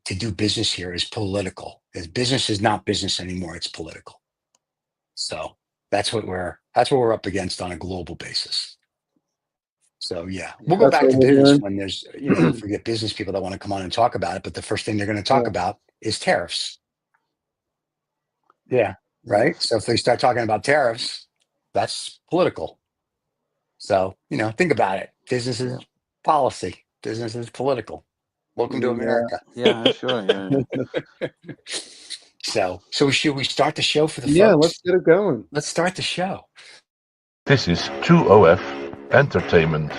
to do business here is political. Business is not business anymore; it's political. So that's what we're up against on a global basis. So yeah, we'll go back to business when there's, if we get business people that want to come on and talk about it. But the first thing they're going to talk about is tariffs. Yeah, right. So if they start talking about tariffs, that's political. So think about it. Business is policy. Business is political. Welcome to America. Yeah, sure. Yeah. So should we start the show for the folks? Yeah, let's get it going. Let's start the show. This is 2OF Entertainment.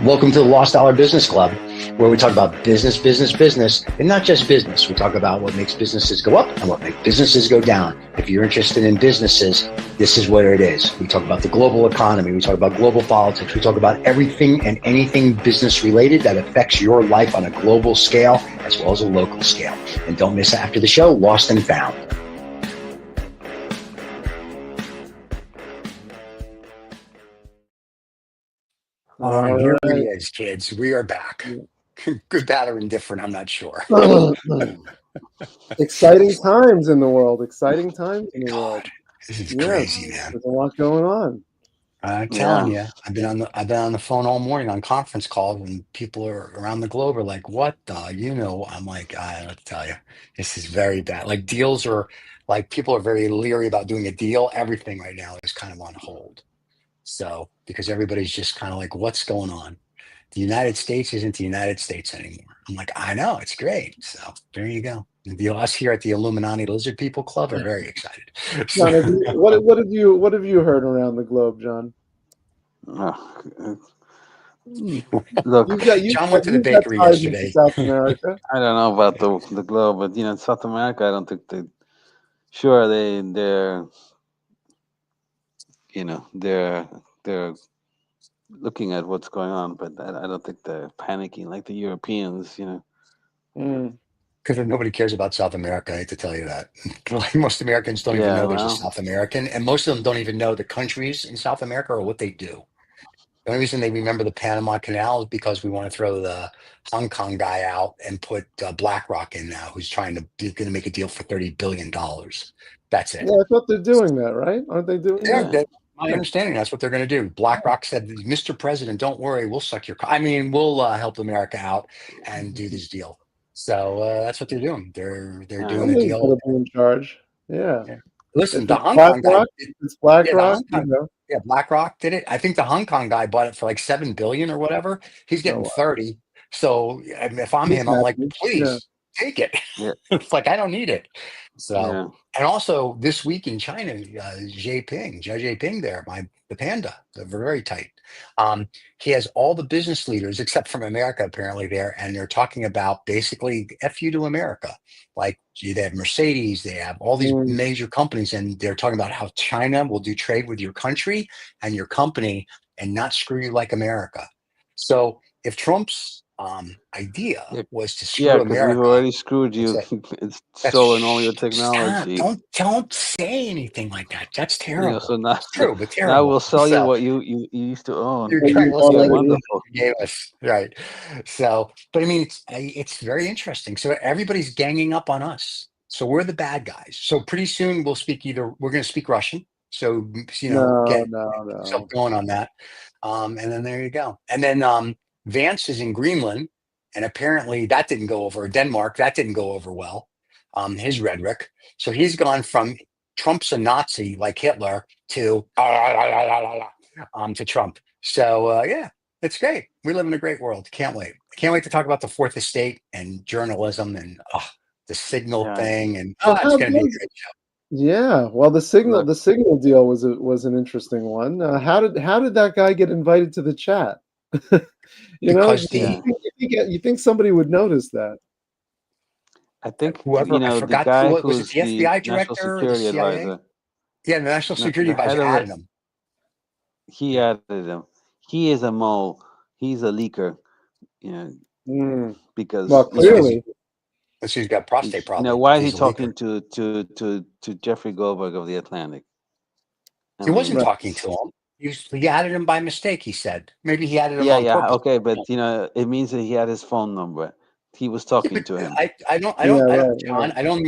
Welcome to the Lost Dollar Business Club, where we talk about business, and not just business. We talk about what makes businesses go up and what makes businesses go down. If you're interested in businesses, this is where it is. We talk about the global economy. We talk about global politics. We talk about everything and anything business related that affects your life on a global scale as well as a local scale. And don't miss after the show, Lost and Found. Here he is, kids. We are back. Good, bad, or indifferent, I'm not sure. Exciting times in the world. Exciting times in the world. This is crazy, man. There's a lot going on. I'm telling you, I've been on the phone all morning on conference calls, and people around the globe are like, "What the?" I'm like, I don't tell you, this is very bad. Like deals are like people are very leery about doing a deal. Everything right now is kind of on hold. So, because everybody's just kind of like, what's going on? The United States isn't the United States anymore. I'm like, I know, it's great. So there you go. Us here at the Illuminati Lizard People Club are very excited. John, what have you heard around the globe, John? Look, John went to the bakery yesterday. South America. I don't know about the globe, but in South America, I don't think they're they're looking at what's going on, but I don't think they're panicking like the Europeans, Because nobody cares about South America. I hate to tell you that. Like most Americans don't even know there's a South American, and most of them don't even know the countries in South America or what they do. The only reason they remember the Panama Canal is because we want to throw the Hong Kong guy out and put BlackRock in now, who's going to make a deal for $30 billion. That's it. Yeah, I thought they're doing that, right? Aren't they doing that? My understanding, that's what they're going to do. BlackRock said, "Mr. President, don't worry, we'll suck your. We'll help America out and do this deal." So that's what they're doing. They're doing a deal. In charge. Yeah. Listen, the Hong Kong guy. It's BlackRock. Yeah, BlackRock did it. I think the Hong Kong guy bought it for like $7 billion or whatever. He's getting 30. So if I'm him, I'm like, please take it. Yeah. It's like I don't need it. So and also this week in China, Xi Jinping there, the panda, they're very tight. He has all the business leaders except from America apparently there, and they're talking about basically F you to America. Like they have Mercedes, they have all these major companies, and they're talking about how China will do trade with your country and your company and not screw you like America. So if Trump's idea was to screw America, we've already screwed you. It's stolen all your technology. Don't say anything like that. That's terrible. So now, it's true, but terrible. Now we'll sell you what you used to own. Wonderful. Right. So, but I mean, it's very interesting. So everybody's ganging up on us. So we're the bad guys. So pretty soon we're going to speak Russian. So get yourself going on that. And then there you go. And then Vance is in Greenland, and apparently that didn't go over. Denmark, that didn't go over well. His rhetoric. So he's gone from Trump's a Nazi like Hitler to Trump. So it's great. We live in a great world. Can't wait. Can't wait to talk about the Fourth Estate and journalism and the Signal thing. And it's going to be a great show. Yeah, well, the Signal deal was an interesting one. How did that guy get invited to the chat? You think somebody would notice that? I think whoever I forgot the guy was it the FBI director or the CIA? Advisor. Yeah, the National Security Advisor added him. He added him. He is a mole. He's a leaker. Because clearly. He's got prostate problems. Why is he talking to Jeffrey Goldberg of the Atlantic? He wasn't talking to him. He added him by mistake, he said. Maybe he added him on purpose. Okay, but it means that he had his phone number. he was talking to him. I don't, John. I don't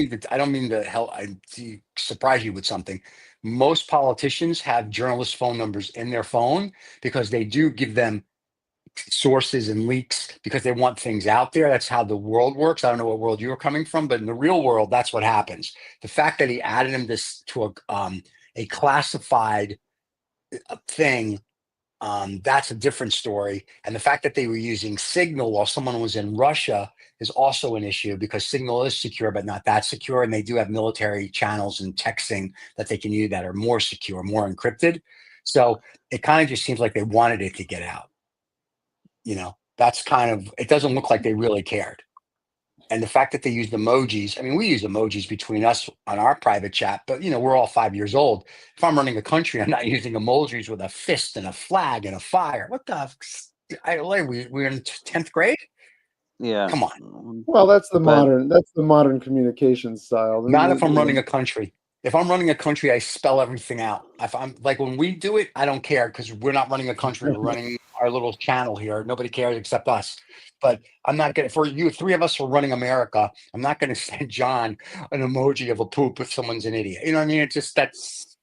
mean to help. To surprise you with something. Most politicians have journalist phone numbers in their phone because they do give them sources and leaks because they want things out there. That's how the world works. I don't know what world you're coming from, but in the real world, that's what happens. The fact that he added him to a classified thing, that's a different story. And the fact that they were using Signal while someone was in Russia is also an issue because Signal is secure, but not that secure. And they do have military channels and texting that they can use that are more secure, more encrypted. So it kind of just seems like they wanted it to get out. That's kind of, it doesn't look like they really cared. And the fact that they used emojis, I mean, we use emojis between us on our private chat, but we're all 5 years old. If I'm running a country, I'm not using emojis with a fist and a flag and a fire. What the? We're in 10th grade? Yeah. Come on. Well, that's the modern communication style. Not if I'm running a country. If I'm running a country, I spell everything out. If I'm like when we do it, I don't care because we're not running a country. We're running our little channel here. Nobody cares except us. But I'm not going to, for you, three of us are running America. I'm not going to send John an emoji of a poop if someone's an idiot. You know what I mean? It just,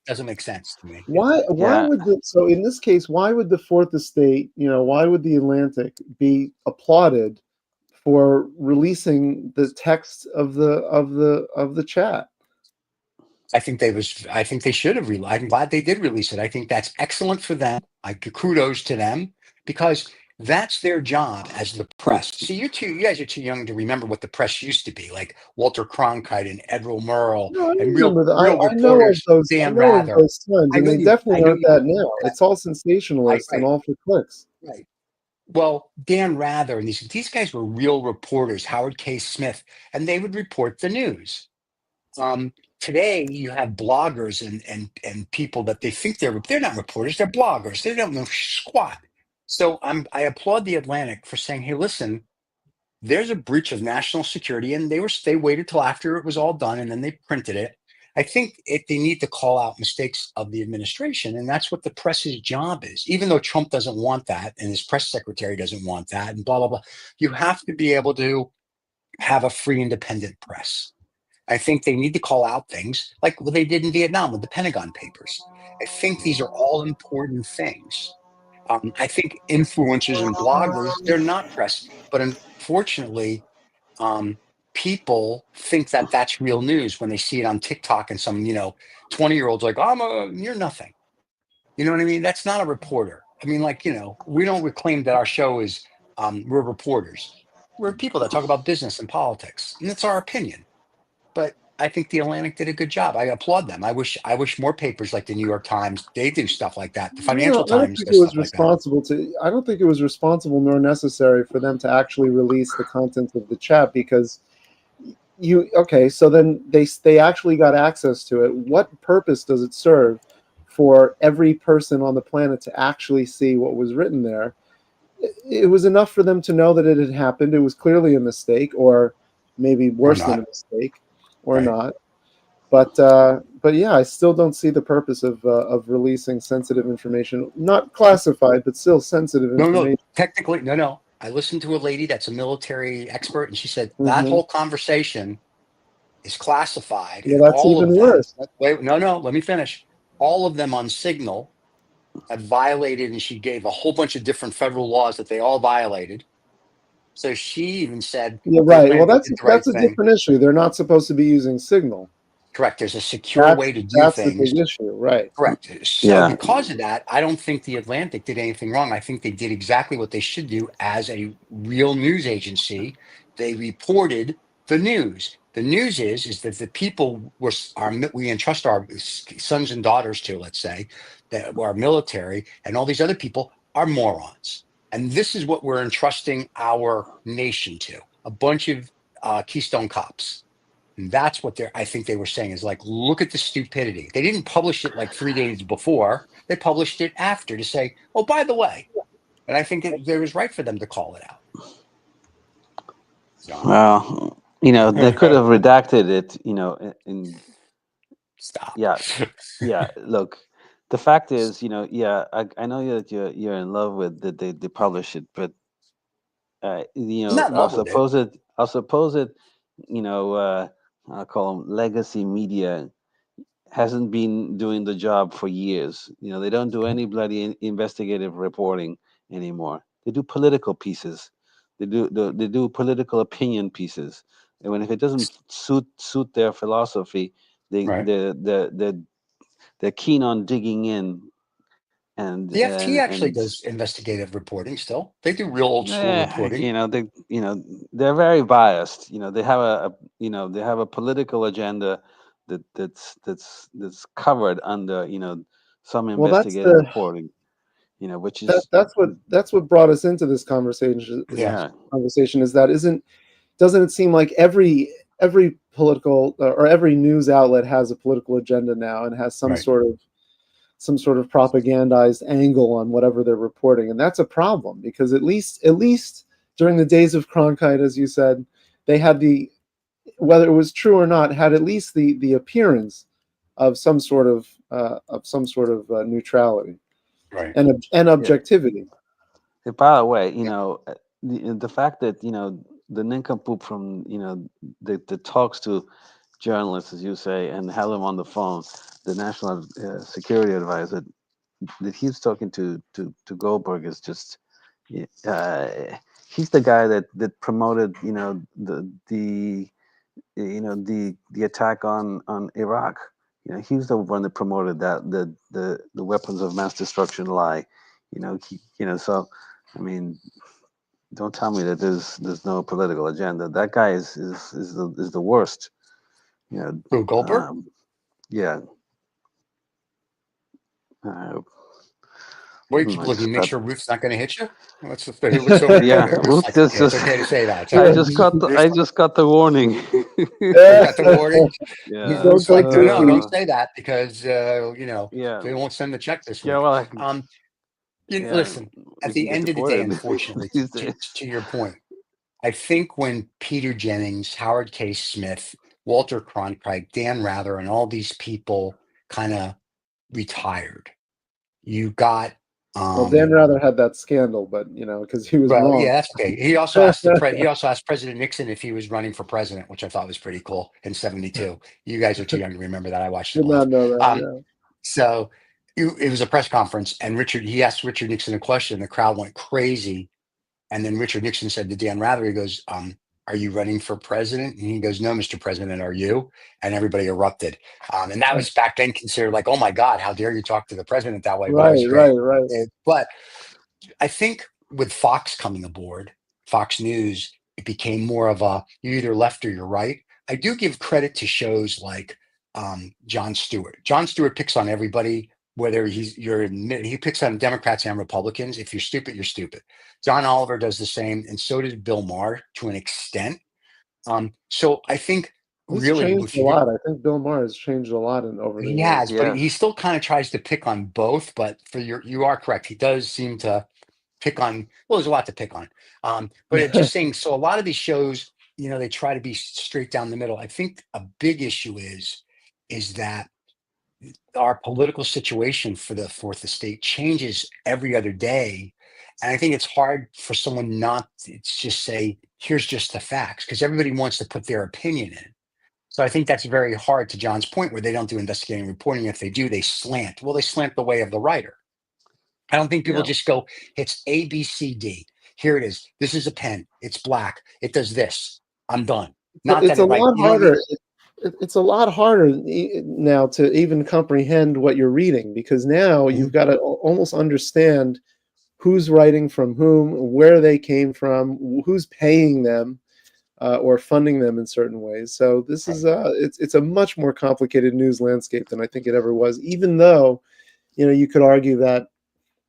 doesn't make sense to me. Why would so in this case, why would the Fourth Estate, why would the Atlantic be applauded for releasing the text of the chat? I think they should have I'm glad they did release it. I think that's excellent for them. Kudos to them because that's their job as the press. See, you guys are too young to remember what the press used to be, like Walter Cronkite and Edward Murrow and real reporters. Dan Rather. Those times, and they definitely aren't that now. It's all sensationalist and all for clicks. Right. Well, Dan Rather and these guys were real reporters. Howard K. Smith, and they would report the news. Today you have bloggers and people that they think they're not reporters, they're bloggers. They don't know squat. So I applaud the Atlantic for saying, hey, listen, there's a breach of national security, and they waited till after it was all done and then they printed it. I think they need to call out mistakes of the administration, and that's what the press's job is. Even though Trump doesn't want that and his press secretary doesn't want that and blah, blah, blah, you have to be able to have a free, independent press. I think they need to call out things like what they did in Vietnam with the Pentagon Papers. I think these are all important things. I think influencers and bloggers, they're not press, but unfortunately, people think that that's real news when they see it on TikTok and some, 20-year-olds like, you're nothing. You know what I mean? That's not a reporter. I mean, we don't claim that our show is, we're reporters. We're people that talk about business and politics, and that's our opinion. But I think the Atlantic did a good job. I applaud them. I wish more papers like the New York Times, they do stuff like that. The Financial Times does stuff like that. I don't think it was responsible nor necessary for them to actually release the contents of the chat because so then they actually got access to it. What purpose does it serve for every person on the planet to actually see what was written there? It was enough for them to know that it had happened. It was clearly a mistake, or maybe worse than a mistake. Or not, but yeah, I still don't see the purpose of releasing sensitive information, not classified, but still sensitive information. No, technically, no. I listened to a lady that's a military expert, and she said that whole conversation is classified. Well, that's even worse. Wait, no, let me finish. All of them on Signal have violated, and she gave a whole bunch of different federal laws that they all violated. So she even said, "Yeah, right. Well, that's a different issue. They're not supposed to be using Signal." Correct. There's a secure way to do things. That's the big issue, right? Correct. So because of that, I don't think the Atlantic did anything wrong. I think they did exactly what they should do as a real news agency. They reported the news. The news is that the people we entrust our sons and daughters to, let's say, that are military, and all these other people are morons. And this is what we're entrusting our nation to, a bunch of Keystone cops. And that's what I think they were saying is like, look at the stupidity. They didn't publish it like 3 days before. They published it after to say, oh, by the way. And I think it was right for them to call it out. Well, they could have redacted it, Stop. Yeah. Look, the fact is, I know that you're in love with that they publish it, but know, our supposed, you know, I'll call them legacy media hasn't been doing the job for years. You know, they don't do any bloody investigative reporting anymore. They do political pieces. They do political opinion pieces. And when if it doesn't suit their philosophy, they're keen on digging in. And the FT actually does investigative reporting still. They do real old school reporting. You know, they're very biased. You know, they have a political agenda that's covered under, you know, some investigative reporting. You know, which is that's what brought us into this conversation. Conversation is that doesn't it seem like every political or every news outlet has a political agenda now and has some sort of propagandized angle on whatever they're reporting, and that's a problem because at least during the days of Cronkite, as you said, they had whether it was true or not, had at least the appearance of some sort of neutrality, and objectivity. Yeah. By the way, you know, the fact that, you know, the nincompoop from, you know, that talks to journalists, as you say, and have them on the phone, the national security advisor, that he's talking to Goldberg is just, he's the guy that promoted, you know, the attack on Iraq. You know, he was the one that promoted that the weapons of mass destruction lie. You know, so I mean, don't tell me that there's no political agenda. That guy is the worst. You know, Who, Goldberg? Yeah. What do you keep looking? Make sure Ruth's not going to hit you. What's over yeah, Ruth. It's okay to say that. I just got the warning. You got the warning. Yeah. Ruth's like, no, don't say that because you know, they won't send the check this week. Yeah, well, listen. At the end of the day, unfortunately, to your point, I think when Peter Jennings, Howard K. Smith, Walter Cronkite, Dan Rather, and all these people kind of retired, you got. Well, Dan Rather had that scandal, but you know, because he was wrong. Yeah, that's okay. He also asked President Nixon if he was running for president, which I thought was pretty cool in '72. You guys are too young to remember that. I watched it. Did not know that. So it was a press conference, and he asked Richard Nixon a question. The crowd went crazy, and then Richard Nixon said to Dan Rather, he goes, "Are you running for president?" And he goes, "No, Mr. President, are you?" And everybody erupted. And that was back then considered like, "Oh my God, how dare you talk to the president that way?" Right. But I think with Fox coming aboard, Fox News, it became more of a you're either left or you're right. I do give credit to shows like Jon Stewart. Jon Stewart picks on everybody, whether he picks on Democrats and Republicans. If you're stupid, you're stupid. John Oliver does the same, and so did Bill Maher to an extent. So I think he's changed a lot. I think Bill Maher has changed a lot over the years. He has, but he still kind of tries to pick on both. But you are correct. He does seem to pick on. Well, there's a lot to pick on. But it's just saying. So a lot of these shows, you know, they try to be straight down the middle. I think a big issue is that our political situation for the fourth estate changes every other day. And I think it's hard for someone not to just say, here's just the facts, because everybody wants to put their opinion in. So I think that's very hard, to John's point, where they don't do investigating reporting. If they do, they slant. Well, they slant the way of the writer. I don't think people just go, it's A, B, C, D. Here it is. This is a pen. It's black. It does this. I'm done. It's a lot harder. It's a lot harder now to even comprehend what you're reading, because now you've got to almost understand who's writing from whom, where they came from, who's paying them or funding them in certain ways. So this is it's a much more complicated news landscape than I think it ever was, even though, you know, you could argue that,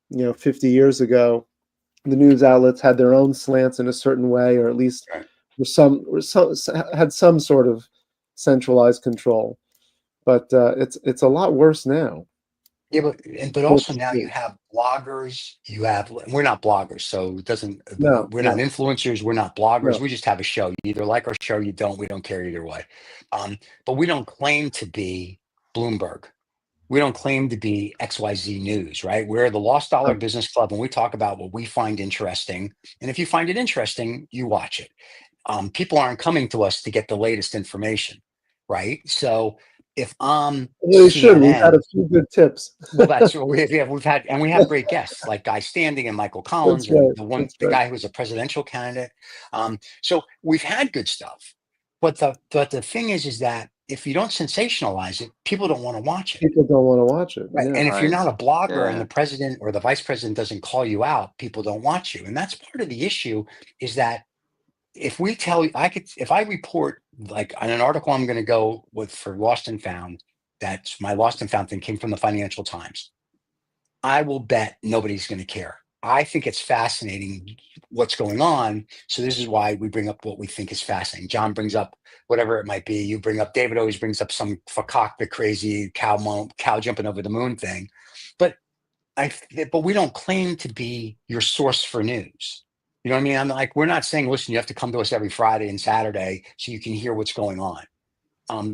you know, 50 years ago, the news outlets had their own slants in a certain way, or at least had some sort of centralized control. But it's a lot worse now. Yeah, but also now you have bloggers. We're not bloggers, so it doesn't. We're not influencers. We're not bloggers. No. We just have a show. You either like our show, you don't. We don't care either way. But we don't claim to be Bloomberg. we don't claim to be XYZ News, right? We're the Lost Dollar Business Club, and we talk about what we find interesting. And if you find it interesting, you watch it. People aren't coming to us to get the latest information, right? So if They should. We've had CNN, a few good tips. well, that's what we've had, and we have great guests like Guy Standing and Michael Collins, That's or right. the guy who was a presidential candidate. So we've had good stuff, but the thing is that if you don't sensationalize it, people don't want to watch it. People don't want to watch it. Right. Yeah. And if you're not a blogger and Yeah. the president or the vice president doesn't call you out, people don't watch you. And that's part of the issue, is that if we tell you, if I report like on an article I'm going to go with for Lost and Found, that's my Lost and Found thing came from the Financial Times, I will bet nobody's going to care. I think it's fascinating what's going on. So this is why we bring up what we think is fascinating. John brings up whatever it might be. You bring up, David always brings up some fakak, the crazy cow jumping over the moon thing. But but we don't claim to be your source for news. You know what I mean? I'm like, we're not saying, listen, you have to come to us every Friday and Saturday so you can hear what's going on.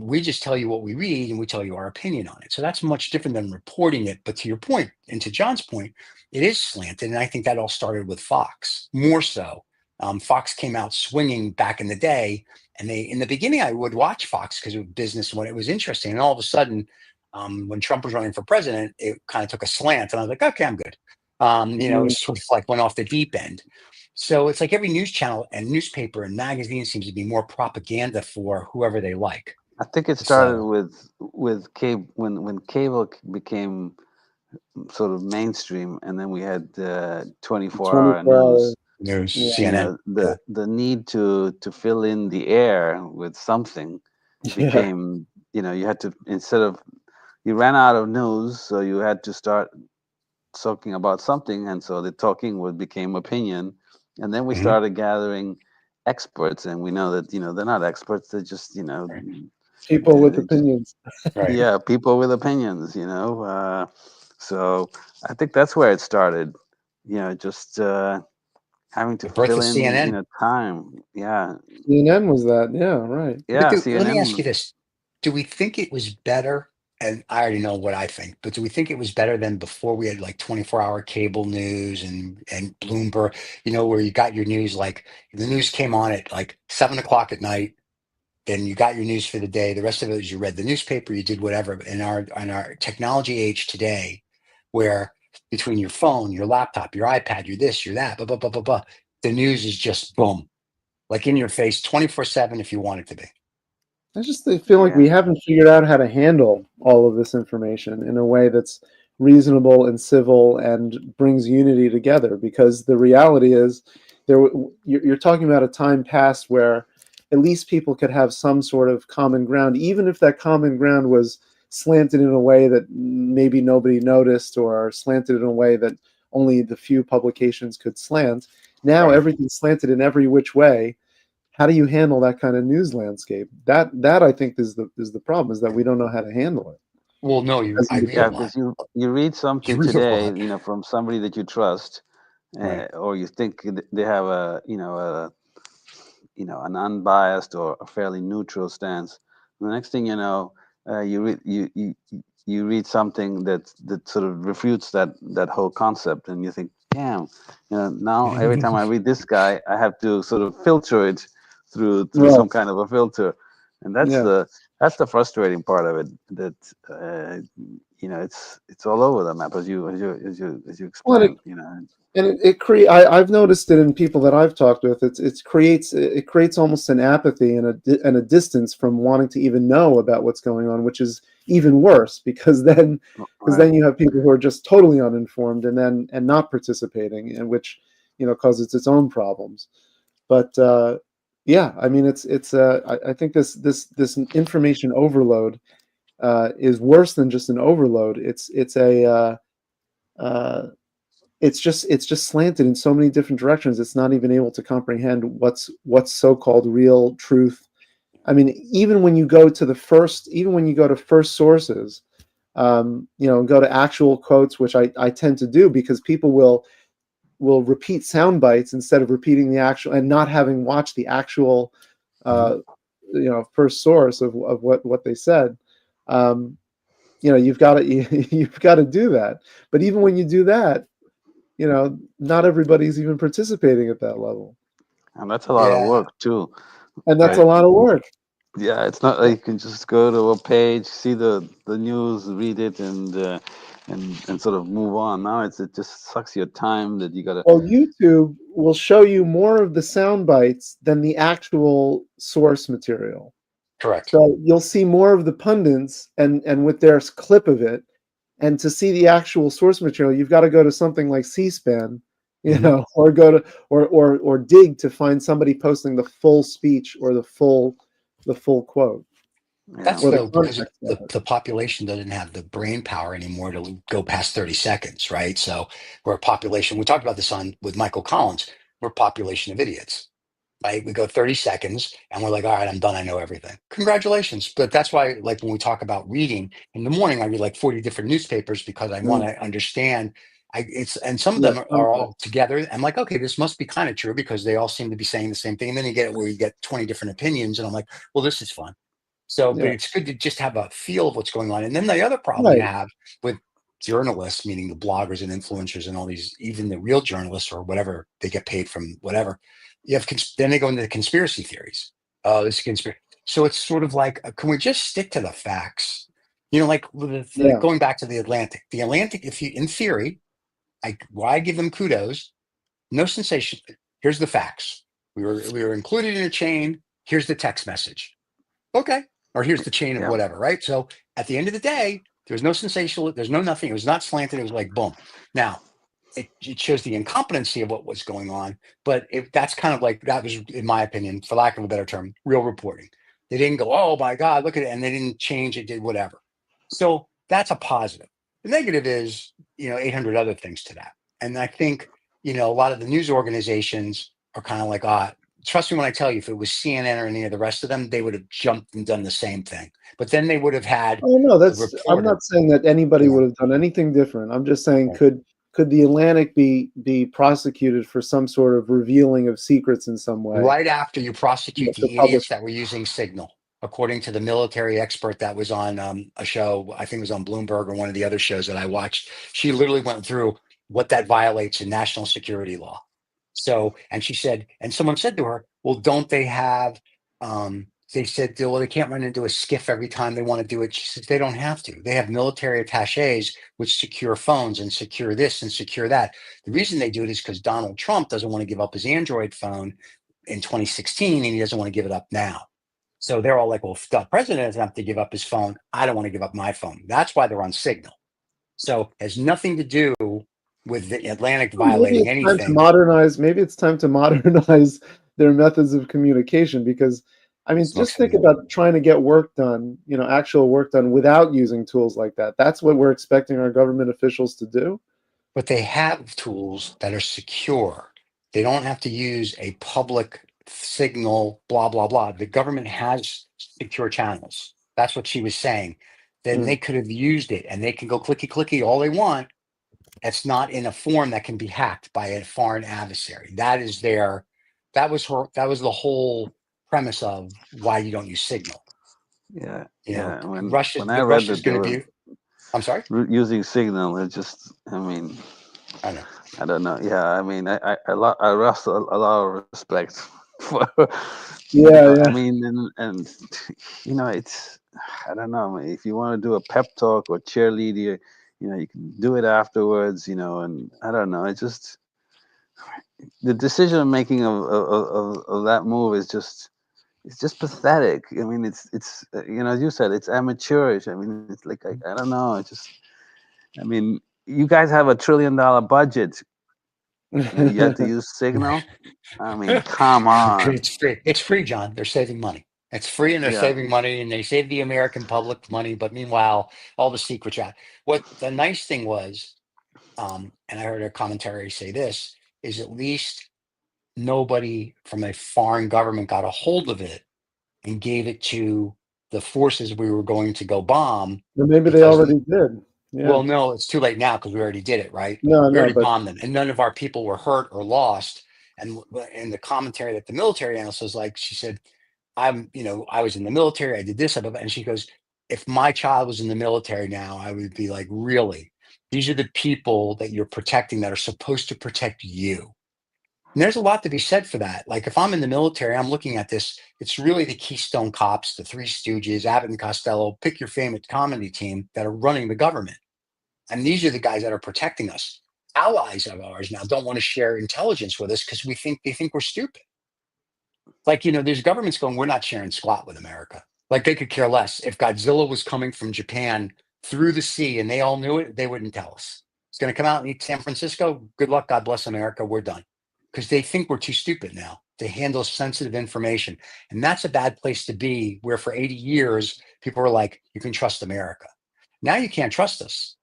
We just tell you what we read, and we tell you our opinion on it. So that's much different than reporting it. But to your point, and to John's point, it is slanted. And I think that all started with Fox, more so. Fox came out swinging back in the day. And in the beginning, I would watch Fox because it was business when it was interesting. And all of a sudden, when Trump was running for president, it kind of took a slant. And I was like, okay, I'm good. It was sort of like went off the deep end. So it's like every news channel and newspaper and magazine seems to be more propaganda for whoever they like. I think it started with cable when cable became sort of mainstream, and then we had 24-hour news. CNN. The need to fill in the air with something became, you had to, you ran out of news, so you had to start talking about something, and so the talking became opinion, and then we started gathering experts, and we know that they're not experts, they're just people with opinions. Right. Yeah, people with opinions, so I think that's where it started, just having to fill in CNN. time. Yeah, CNN was that. Yeah, right. Yeah, But CNN. let me ask you this: do we think it was better? And I already know what I think, but do we think it was better than before we had like 24-hour cable news and Bloomberg? Where you got your news, like the news came on at like 7 o'clock at night. Then you got your news for the day. The rest of it was you read the newspaper, you did whatever. In our technology age today, where between your phone, your laptop, your iPad, your this, your that, blah, blah, blah, blah, blah, the news is just boom, like in your face 24/7 if you want it to be. I just feel like we haven't figured out how to handle all of this information in a way that's reasonable and civil and brings unity together, because the reality is you're talking about a time past where at least people could have some sort of common ground, even if that common ground was slanted in a way that maybe nobody noticed, or slanted in a way that only the few publications could slant. Now everything's slanted in every which way. How do you handle that kind of news landscape? That I think is the problem, is that we don't know how to handle it. Well, no, because you read something today, from somebody that you trust, or you think they have an unbiased or a fairly neutral stance. The next thing you know, you read something that sort of refutes that whole concept, and you think, damn, now every time I read this guy, I have to sort of filter it through some kind of a filter, and that's the frustrating part of it. That it's all over the map, as you explained. And I've noticed it in people that I've talked with. It creates almost an apathy and a distance from wanting to even know about what's going on, which is even worse, because then you have people who are just totally uninformed and not participating, and which causes its own problems. But I mean, I think this information overload is worse than just an overload. It's just slanted in so many different directions. It's not even able to comprehend what's so-called real truth. I mean, even when you go to first sources, and go to actual quotes, which I tend to do, because people will repeat sound bites instead of repeating the actual, and not having watched the actual first source of what they said. you've got to you've got to do that. But even when you do that, not everybody's even participating at that level. And that's a lot of work too. And that's a lot of work. Yeah, it's not like you can just go to a page, see the news, read it, and sort of move on. Now it just sucks your time that you gotta. Well, YouTube will show you more of the sound bites than the actual source material. Correct. So you'll see more of the pundits and with their clip of it, and to see the actual source material, you've got to go to something like C-SPAN, or go to or dig to find somebody posting the full speech or the full quote. That's so because the population doesn't have the brain power anymore to go past 30 seconds, right? So we're a population. We talked about this with Michael Collins. We're a population of idiots, right? We go 30 seconds and we're like, all right, I'm done. I know everything. Congratulations. But that's why, like when we talk about reading in the morning, I read like 40 different newspapers because I want to understand. And some of them are all together. I'm like, okay, this must be kind of true because they all seem to be saying the same thing. And then you get it where you get 20 different opinions, and I'm like, well, this is fun. So, but it's good to just have a feel of what's going on. And then the other problem you have with journalists, meaning the bloggers and influencers and all these, even the real journalists or whatever, they get paid from whatever. You have then they go into the conspiracy theories. Oh, this conspiracy. So it's sort of like, can we just stick to the facts? Like going back to the Atlantic. The Atlantic, if you, in theory, why give them kudos? No sensation. Here's the facts. We were included in a chain. Here's the text message. Okay. Or here's the chain of whatever, right? So at the end of the day, there's no sensational, there's no nothing. It was not slanted. It was like, boom. Now, it shows the incompetency of what was going on, but that's kind of like, that was, in my opinion, for lack of a better term, real reporting. They didn't go, oh my God, look at it. And they didn't change it, did whatever. So that's a positive. The negative is, 800 other things to that. And I think, a lot of the news organizations are kind of like, trust me when I tell you, if it was CNN or any of the rest of them, they would have jumped and done the same thing. But then they would have had. Oh no, I'm not saying that anybody would have done anything different. I'm just saying, could the Atlantic be prosecuted for some sort of revealing of secrets in some way? Right after you prosecute the idiots that were using Signal, according to the military expert that was on a show, I think it was on Bloomberg or one of the other shows that I watched. She literally went through what that violates in national security law. So, and she said, and someone said to her, well, don't they have, they said, well, they can't run into a skiff every time they want to do it. She said, they don't have to. They have military attaches which secure phones and secure this and secure that. The reason they do it is because Donald Trump doesn't want to give up his Android phone in 2016, and he doesn't want to give it up now. So they're all like, well, if the president doesn't have to give up his phone, I don't want to give up my phone. That's why they're on Signal. So it has nothing to do with the Atlantic violating anything. Maybe it's time to modernize their methods of communication, because just think about trying to get work done, actual work done without using tools like that. That's what we're expecting our government officials to do. But they have tools that are secure. They don't have to use a public signal, blah, blah, blah. The government has secure channels. That's what she was saying. Then they could have used it, and they can go clicky, clicky all they want. It's not in a form that can be hacked by a foreign adversary. That was the whole premise of why you don't use Signal. Russia's going to be. I'm sorry? Using Signal, it just, I know. I don't know. Yeah, I lost a lot of respect for. It's, I don't know. If you want to do a pep talk or cheerleader, you can do it afterwards. And I don't know. It just, the decision making of that move is just. It's just pathetic. It's as you said, it's amateurish. It's like I don't know. It's just, you guys have $1 trillion budget. You have to use Signal. Come on. It's free. It's free, John. They're saving money. It's free, and they're saving money, and they save the American public money. But meanwhile, all the secret chat. What the nice thing was, and I heard a commentary say this, is at least nobody from a foreign government got a hold of it and gave it to the forces we were going to go bomb. Well, maybe they already did. Yeah. Well, no, it's too late now because we already did it, right? We already bombed them, and none of our people were hurt or lost. And in the commentary that the military analyst was like, she said, I was in the military, I did this, and she goes, if my child was in the military now, I would be like, really? These are the people that you're protecting that are supposed to protect you. And there's a lot to be said for that. Like if I'm in the military, I'm looking at this, it's really the Keystone Cops, the Three Stooges, Abbott and Costello, pick your favorite comedy team that are running the government. And these are the guys that are protecting us. Allies of ours now don't want to share intelligence with us because they think we're stupid. Like, there's governments going, we're not sharing squat with America. Like they could care less. If Godzilla was coming from Japan through the sea and they all knew it, they wouldn't tell us. It's going to come out and eat San Francisco. Good luck. God bless America. We're done. Because they think we're too stupid now to handle sensitive information. And that's a bad place to be, where for 80 years, people were like, you can trust America. Now you can't trust us.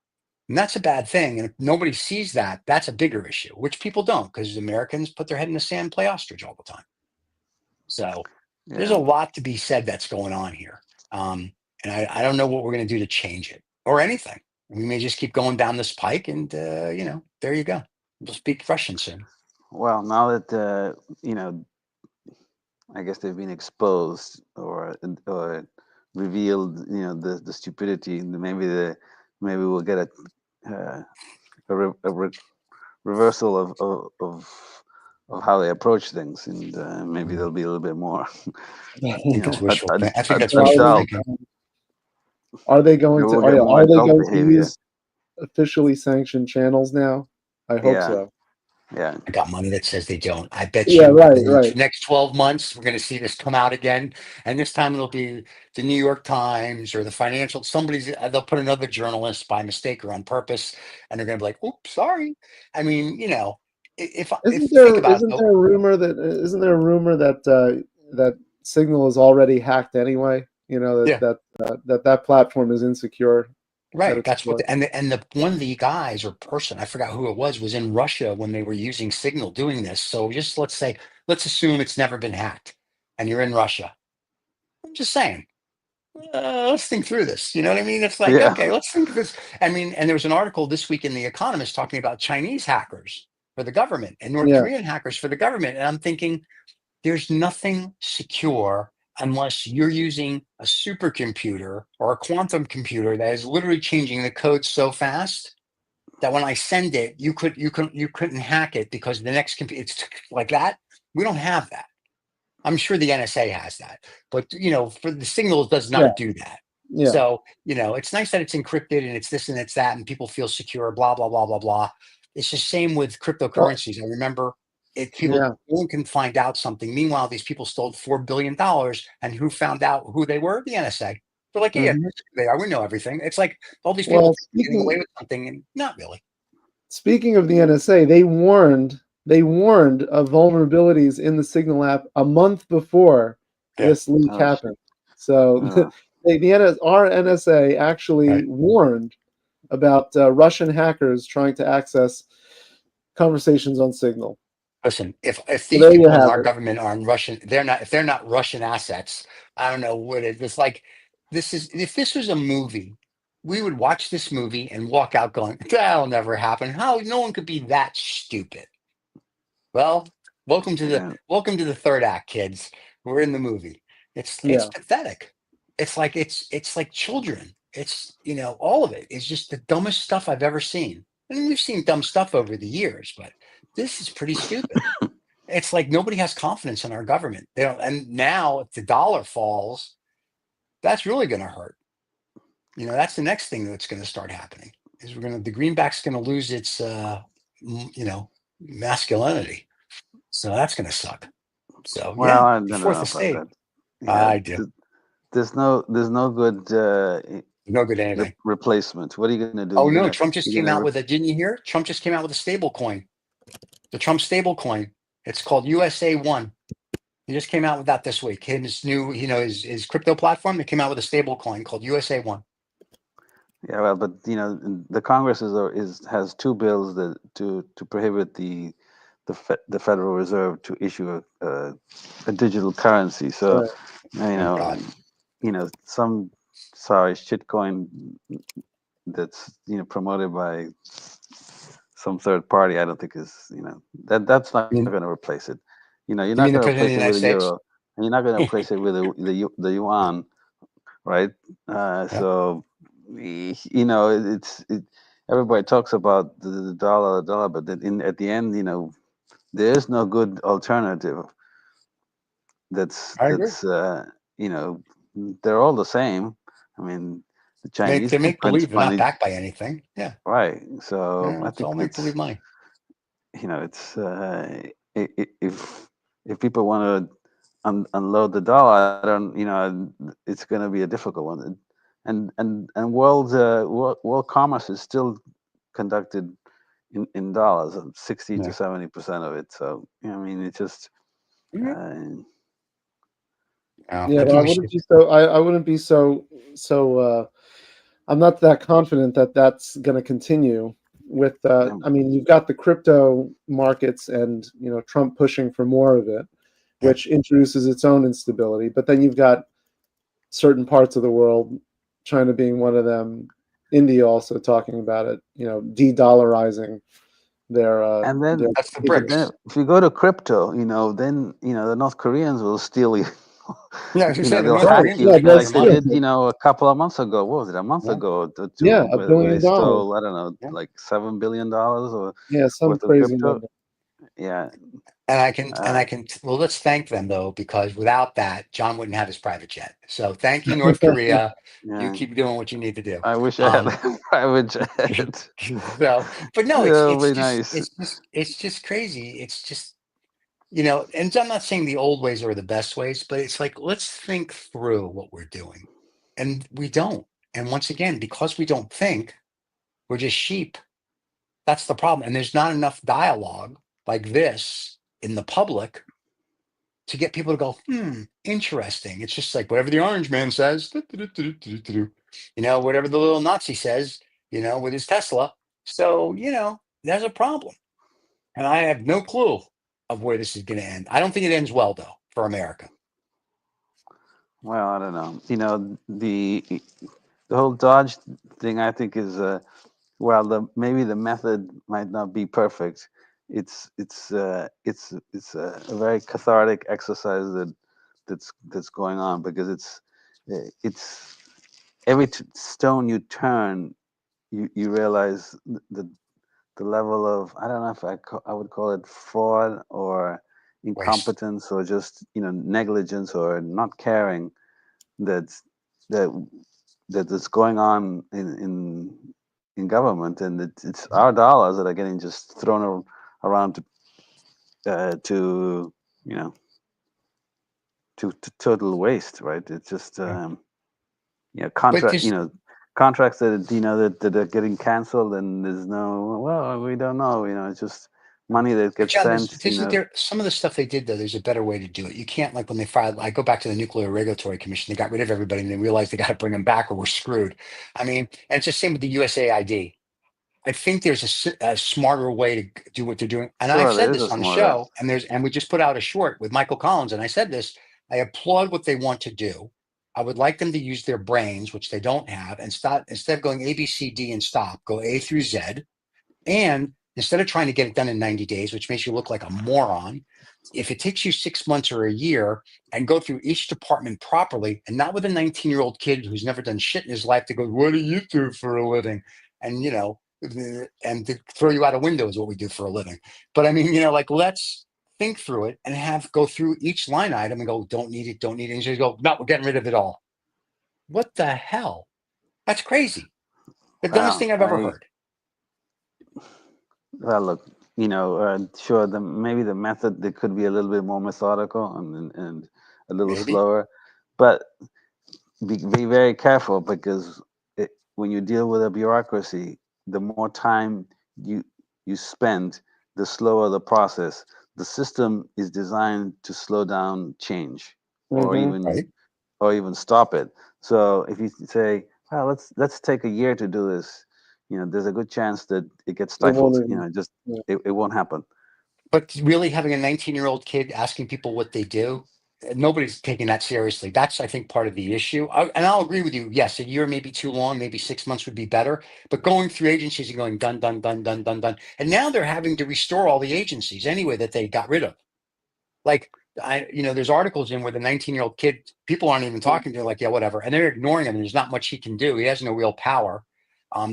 And that's a bad thing. And if nobody sees that, that's a bigger issue, which people don't, because Americans put their head in the sand and play ostrich all the time. So there's a lot to be said that's going on here. And I don't know what we're going to do to change it or anything. We may just keep going down this pike and, there you go. We'll speak Russian soon. Well, now that, I guess they've been exposed or revealed, the stupidity, maybe we'll get a reversal of how they approach things, and maybe there'll be a little bit more. I think that's wishful thinking. Are they going to use officially sanctioned channels now? I hope so. Yeah, I got money that says they don't. I bet you in the next 12 months, we're going to see this come out again. And this time it'll be the New York Times or the Financial. They'll put another journalist by mistake or on purpose. And they're going to be like, oops, sorry. I mean, isn't there a rumor that that Signal is already hacked anyway? That platform is insecure. Right. That's what, and the one of the guys or person, I forgot who it was in Russia when they were using Signal doing this. So just let's assume it's never been hacked and you're in Russia. I'm just saying, let's think through this. You know what I mean? It's like, okay, let's think of this. I mean, and there was an article this week in The Economist talking about Chinese hackers for the government and North Korean hackers for the government. And I'm thinking, there's nothing secure unless you're using a supercomputer or a quantum computer that is literally changing the code so fast that when I send it, you couldn't hack it because the next computer, it's like that. We don't have that. I'm sure the NSA has that, but for the Signal, it does not do that. Yeah. So it's nice that it's encrypted and it's this and it's that, and people feel secure. Blah blah blah blah blah. It's the same with cryptocurrencies. I remember. People can find out something. Meanwhile, these people stole $4 billion, and who found out who they were? The NSA. They're like, yeah, they are. We know everything. It's like all these people getting away with something, and not really. Speaking of the NSA, they warned of vulnerabilities in the Signal app a month before this leak happened. So our NSA actually warned about Russian hackers trying to access conversations on Signal. Listen, if these people in our government are Russian, if they're not Russian assets, I don't know what it is. Like, if this was a movie, we would watch this movie and walk out going, that'll never happen. How no one could be that stupid. Well, welcome to the third act, kids. We're in the movie. It's pathetic. It's like children. It's all of it is just the dumbest stuff I've ever seen. I mean, we've seen dumb stuff over the years, but this is pretty stupid. It's like nobody has confidence in our government. They don't, and now if the dollar falls, that's really going to hurt. That's the next thing that's going to start happening. Is the greenback's going to lose its masculinity. So that's going to suck. So fourth estate. I do. There's no good. No good anything. Replacement. What are you going to do? Oh no! Trump just came out with a. Didn't you hear? Trump just came out with a stable coin. The Trump stable coin. It's called USA1. He just came out with that this week. His new, his crypto platform. They came out with a stable coin called USA1. Yeah, well, but the Congress has two bills that to prohibit the Federal Reserve to issue a digital currency. So some shitcoin that's promoted by some third party, I don't think is that's not going to replace it. You're not going to replace it with a euro, and you're not going to replace it with the yuan right? So you know, everybody talks about the dollar, but then at the end, you know, there is no good alternative. I agree. You know, they're all the same. I mean, the Chinese They make print believe they're not money, backed by anything. Yeah. right? So Yeah, I it's think all make believe that's, money. you know, it's if people want to unload the dollar, I don't, you know, it's going to be a difficult one. And world commerce is still conducted in dollars, 60 to Yeah. 70% of it. So, you know, I mean, it's just, Mhm. Yeah, I but I think we wouldn't should. be so. I wouldn't be so. I'm not that confident that that's going to continue. With, I mean, you've got the crypto markets, and Trump pushing for more of it, Yeah. which introduces its own instability. But then you've got certain parts of the world, China being one of them, India also talking about it. De-dollarizing their and their. then, That's the but then BRICS. if you go to crypto, you know, then, you know, the North Koreans will steal you. Yeah, as you You know, say, the they'll North Right. hack Koreans will you Yeah, take all like your that's they money. yeah, did, you know, a couple of months ago. What was it? A month Yeah. ago, yeah, $1 where they billion. stole, I don't know, Yeah. like $7 billion or Yeah, some worth of crazy crypto. number. Yeah. And Uh, I can, well, let's thank them though, because without that, John wouldn't have his private jet. So thank you, North Korea. You yeah. keep doing what you need to do. I wish I had Um, a private jet. so, but no, That would be nice. it's just crazy. It's just, and I'm not saying the old ways are the best ways, but it's like, let's think through what we're doing. And we don't. And once again, because we don't think, we're just sheep. That's the problem. And there's not enough dialogue like this in the public to get people to go, interesting. It's just like whatever the orange man says, whatever the little Nazi says, with his Tesla. So, there's a problem. And I have no clue of where this is going to end. I don't think it ends well, though, for America. Well, I don't know. You know, the whole Dodge thing, I think, is well, maybe the method might not be perfect. It's a very cathartic exercise that's going on, because it's every stone you turn, you realize the level of, I don't know if I would call it fraud or Waste. incompetence, or just, you know, negligence or not caring, that's that that is going on in government, and it's our dollars that are getting just thrown around to, you know, to total waste, right? It's just Yeah. But contract, this, contracts that are getting canceled, and there's no, well, we don't know, you know, it's just money that but gets John, spent, you know. some of the stuff they did, though, there's a better way to do it. You can't, like when they filed, I go back to the Nuclear Regulatory Commission, they got rid of everybody and they realized they got to bring them back or we're screwed. I mean, and it's the same with the USAID. I think there's a smarter way to do what they're doing. And I've Sure, there said is a this on the smarter. show, and we just put out a short with Michael Collins, and I said this. I applaud what they want to do. I would like them to use their brains, which they don't have, and stop instead of going A, B, C, D, and stop, go A through Z. And instead of trying to get it done in 90 days, which makes you look like a moron, if it takes you 6 months or a year and go through each department properly, and not with a 19-year-old kid who's never done shit in his life to go, what do you do for a living? And, and to throw you out a window is what we do for a living. But I mean, like, let's think through it and go through each line item and go, don't need it, don't need it. And just go, no, we're getting rid of it all. What the hell? That's crazy. The dumbest Well, thing I've ever heard. Well, look, you know, sure, maybe the method, they could be a little bit more methodical and a little Maybe. slower, but be very careful, because when you deal with a bureaucracy, the more time you spend, the slower the process. The system is designed to slow down change, or Right. even stop it. So if you say, well, let's take a year to do this, you know, there's a good chance that it gets It won't stifled. You even. know, just Yeah. it won't happen. But really having a 19-year-old kid asking people what they do, nobody's taking that seriously. That's, I think, part of the issue. And I'll agree with you. Yes, a year may be too long. Maybe 6 months would be better. But going through agencies and going done, done, done, done, done, done. And now they're having to restore all the agencies anyway that they got rid of. Like there's articles in where the 19-year-old kid, people aren't even talking to him, like, yeah, whatever. And they're ignoring him. There's not much he can do. He has no real power.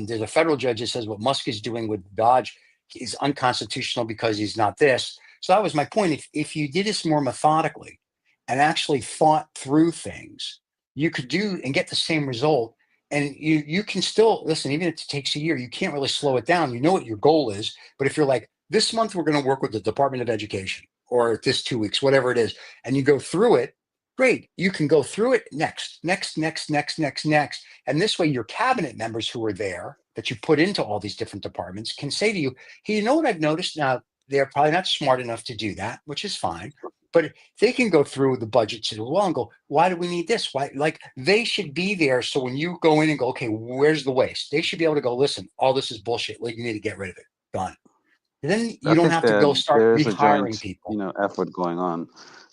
There's a federal judge that says what Musk is doing with Dodge is unconstitutional because he's not this. So that was my point. If you did this more methodically and actually thought through things, you could do and get the same result. And you can still listen, even if it takes a year, you can't really slow it down. You know what your goal is. But if you're like, this month we're going to work with the Department of Education, or this 2 weeks, whatever it is, and you go through it, great. You can go through it next. And this way your cabinet members who are there that you put into all these different departments can say to you, hey, you know what I've noticed? Now, they're probably not smart enough to do that, which is fine. But they can go through the budgets as well and go, why do we need this? Why? Like, they should be there. So when you go in and go, okay, where's the waste? They should be able to go, listen, all this is bullshit. Like, you need to get rid of it. Done. And then you don't have to go start there is a rehiring joint, people. Effort going on.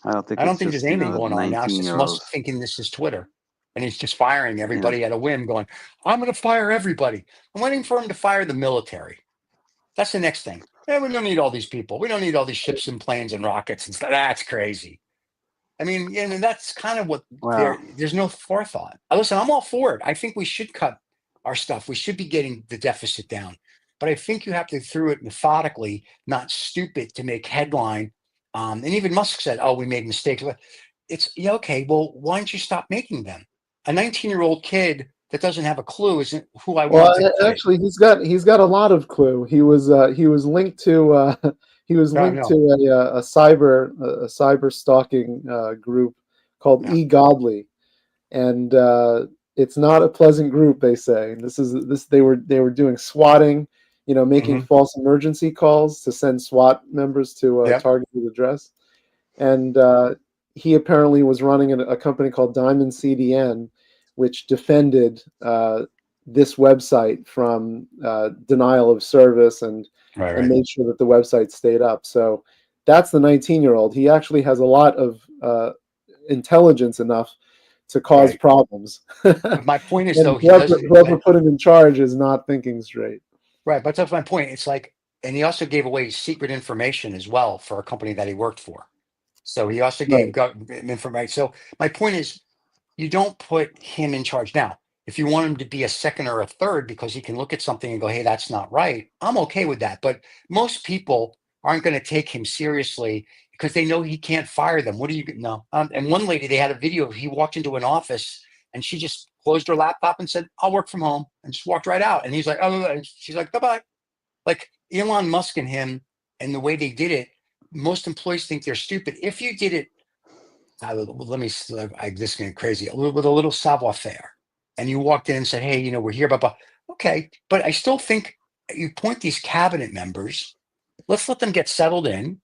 I don't think there's anything going on now. It's just Musk 19-year-olds. thinking this is Twitter. And he's just firing everybody at a whim, going, I'm going to fire everybody. I'm waiting for him to fire the military. That's the next thing. Yeah, we don't need all these people. We don't need all these ships and planes and rockets and stuff. That's crazy. I mean, that's kind of what there's no forethought. Listen, I'm all for it. I think we should cut our stuff. We should be getting the deficit down. But I think you have to through it methodically, not stupid to make headline. And even Musk said, oh, we made mistakes. It's okay. Well, why don't you stop making them? A 19-year-old kid that doesn't have a clue isn't who I want. Well, actually, he's got a lot of clue. He was linked to a cyber stalking group called eGodly, and it's not a pleasant group. They say they were doing swatting, making false emergency calls to send SWAT members to a targeted address, and he apparently was running a company called Diamond CDN, which defended this website from denial of service and made sure that the website stayed up. So that's the 19-year-old. He actually has a lot of intelligence enough to cause problems. My point is, though, whoever put him in charge is not thinking straight. Right, but that's my point. It's like, and he also gave away secret information as well for a company that he worked for. So he also gave information. So my point is, you don't put him in charge. Now, if you want him to be a second or a third because he can look at something and go, hey, that's not right, I'm okay with that. But most people aren't going to take him seriously because they know he can't fire them. What do you know? And one lady, they had a video. He walked into an office and she just closed her laptop and said, I'll work from home, and just walked right out. And he's like, oh, and she's like, bye-bye. Like Elon Musk and him and the way they did it, most employees think they're stupid. If you did it, this is getting crazy, with a little savoir-faire, and you walked in and said, hey, we're here, blah. Okay, but I still think you point these cabinet members, let's let them get settled in,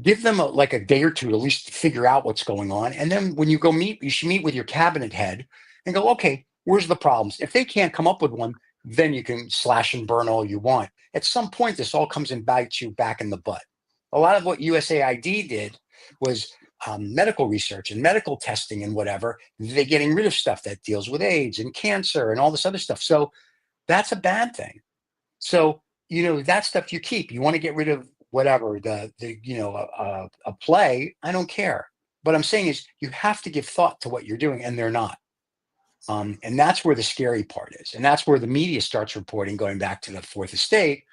give them a day or two to at least figure out what's going on. And then when you go meet, you should meet with your cabinet head and go, okay, where's the problems? If they can't come up with one, then you can slash and burn all you want. At some point, this all comes and bites you back in the butt. A lot of what USAID did was medical research and medical testing and whatever. They're getting rid of stuff that deals with AIDS and cancer and all this other stuff. So that's a bad thing. So, that stuff you keep. You want to get rid of whatever, a play, I don't care. What I'm saying is you have to give thought to what you're doing, and they're not. And that's where the scary part is. And that's where the media starts reporting, going back to the fourth estate.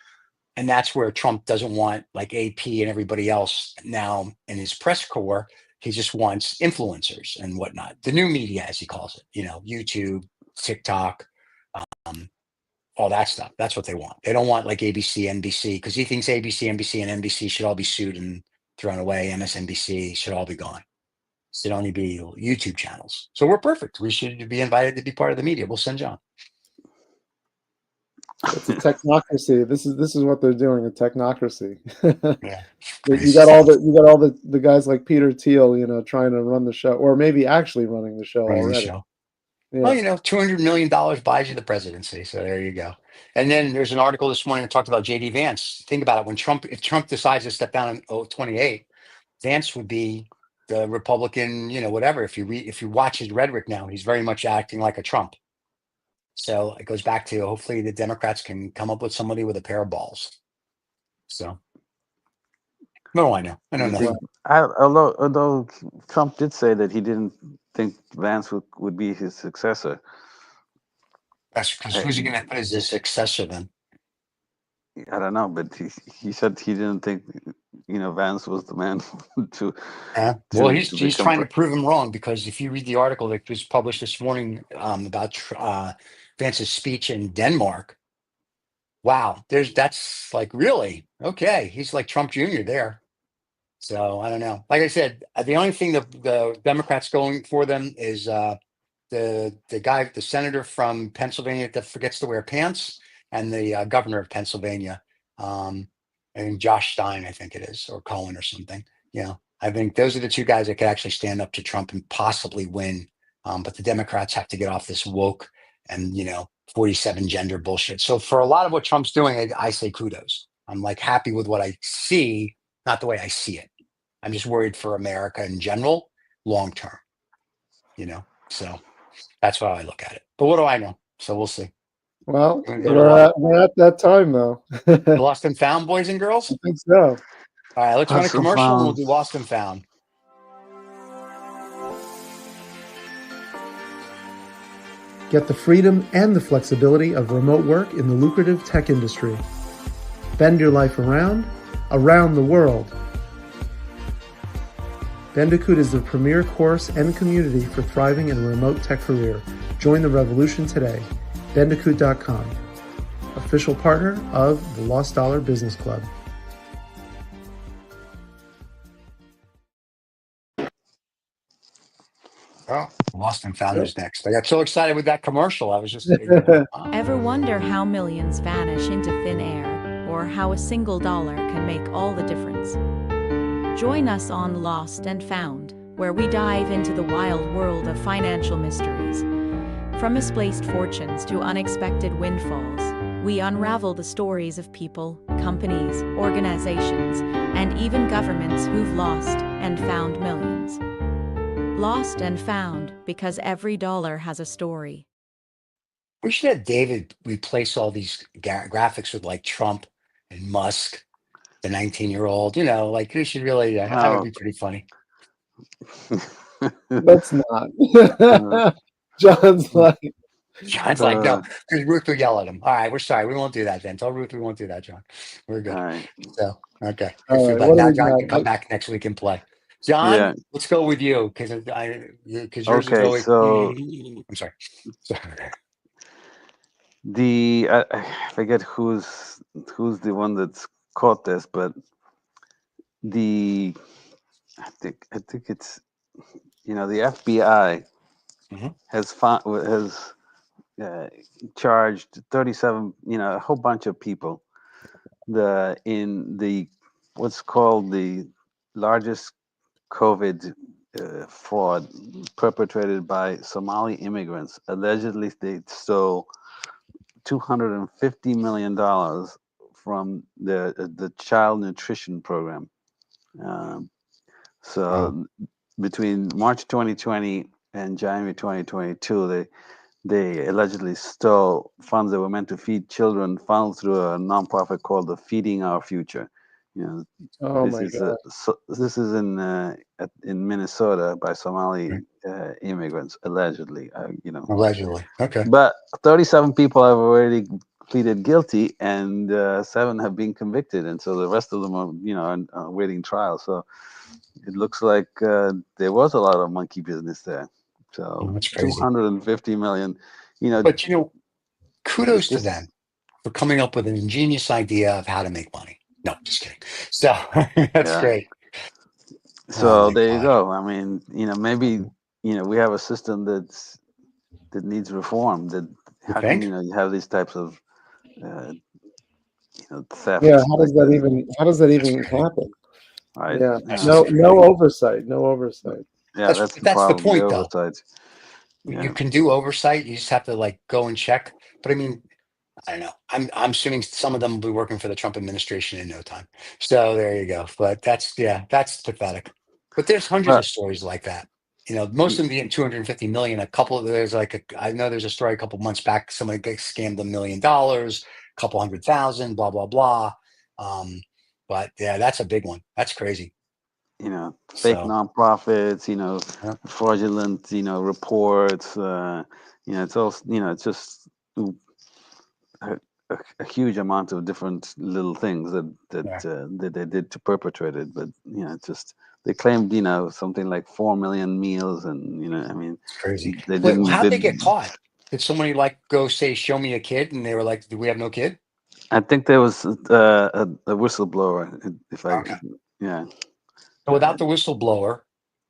And that's where Trump doesn't want, like AP and everybody else now in his press corps, he just wants influencers and whatnot. The new media, as he calls it, YouTube, TikTok, all that stuff. That's what they want. They don't want like ABC, NBC, because he thinks ABC, NBC, and NBC should all be sued and thrown away. MSNBC should all be gone. It should only be YouTube channels. So we're perfect. We should be invited to be part of the media. We'll send John. It's a technocracy. This is what they're doing, a technocracy. Yeah. You got all the guys like Peter Thiel, trying to run the show, or maybe actually running the show already. Yeah. Well, $200 million buys you the presidency. So there you go. And then there's an article this morning that talked about JD Vance. Think about it. If Trump decides to step down in 2028, Vance would be the Republican, whatever. If you watch his rhetoric now, he's very much acting like a Trump. So it goes back to, hopefully the Democrats can come up with somebody with a pair of balls. So No, I know. I know nothing. Although Trump did say that he didn't think Vance would be his successor. That's because who's he going to put as his successor then? I don't know, but he said he didn't think Vance was the man to. Well, he's trying to prove him wrong, because if you read the article that was published this morning about Vance's speech in Denmark, wow, that's like, really okay. He's like Trump Jr. there. So I don't know. Like I said, the only thing that the Democrats going for them is the senator from Pennsylvania that forgets to wear pants, and the governor of Pennsylvania, and Josh Stein, I think it is, or Cohen or something. I think those are the two guys that could actually stand up to Trump and possibly win. But the Democrats have to get off this woke and 47 gender bullshit. So for a lot of what Trump's doing, I say kudos. I'm like happy with what I see, not the way I see it. I'm just worried for America in general, long term. So that's how I look at it. But what do I know? So we'll see. Well, we're at that time, though. Lost and found, boys and girls? I think so. All right, let's run a commercial and we'll do Lost and Found. Get the freedom and the flexibility of remote work in the lucrative tech industry. Bend your life around the world. Bandicoot is the premier course and community for thriving in a remote tech career. Join the revolution today. Bandicoot.com, official partner of the Lost Dollar Business Club. Oh, Lost and Found is next. I got so excited with that commercial. I was just Ever wonder how millions vanish into thin air, or how a single dollar can make all the difference? Join us on Lost and Found, where we dive into the wild world of financial mysteries. From misplaced fortunes to unexpected windfalls, we unravel the stories of people, companies, organizations, and even governments who've lost and found millions. Lost and Found, because every dollar has a story. We should have David replace all these graphics with like Trump and Musk, the 19-year-old. Like we should really. That would be pretty funny. Let's not. John's like, no, because Ruth will yell at him. All right, we're sorry. We won't do that then. Tell Ruth we won't do that, John. We're good. All right. So, okay. All right, now John can come back next week and play. John, let's go with you because yours is always. So I'm sorry. I forget who's the one that's caught this, but I think it's the FBI has charged 37 a whole bunch of people in the what's called the largest COVID fraud perpetrated by Somali immigrants. Allegedly, they stole $250 million from the child nutrition program. Between March 2020 and January 2022, they allegedly stole funds that were meant to feed children, funneled through a nonprofit called the Feeding Our Future. This is in Minnesota by Somali immigrants, allegedly. Allegedly, okay. But 37 people have already pleaded guilty, and 7 have been convicted, and so the rest of them are waiting trial. So it looks like there was a lot of monkey business there. So that's crazy. 250 million. But kudos to them for coming up with an ingenious idea of how to make money. No, just kidding. So that's great. So there you go. I mean, maybe we have a system that needs reform. How can you have these types of theft? Yeah, how does that even happen? Right. Yeah, no oversight. Yeah, that's the point, though. Oversight. You can do oversight. You just have to go and check. But I mean, I don't know. I'm assuming some of them will be working for the Trump administration in no time. So there you go. But that's pathetic. But there's hundreds of stories like that. Most of them being 250 million. I know there's a story a couple months back. Somebody got scammed $1 million, a couple 100,000, blah blah blah. But yeah, that's a big one. That's crazy. Fake nonprofits, fraudulent, reports, it's all, it's just a huge amount of different little things that they did to perpetrate it. But, just, they claimed, something like 4 million meals and, I mean, it's crazy. They Wait, didn't, how'd they get caught? Did somebody like go say, show me a kid? And they were like, do we have no kid? I think there was a whistleblower. Yeah. So without the whistleblower,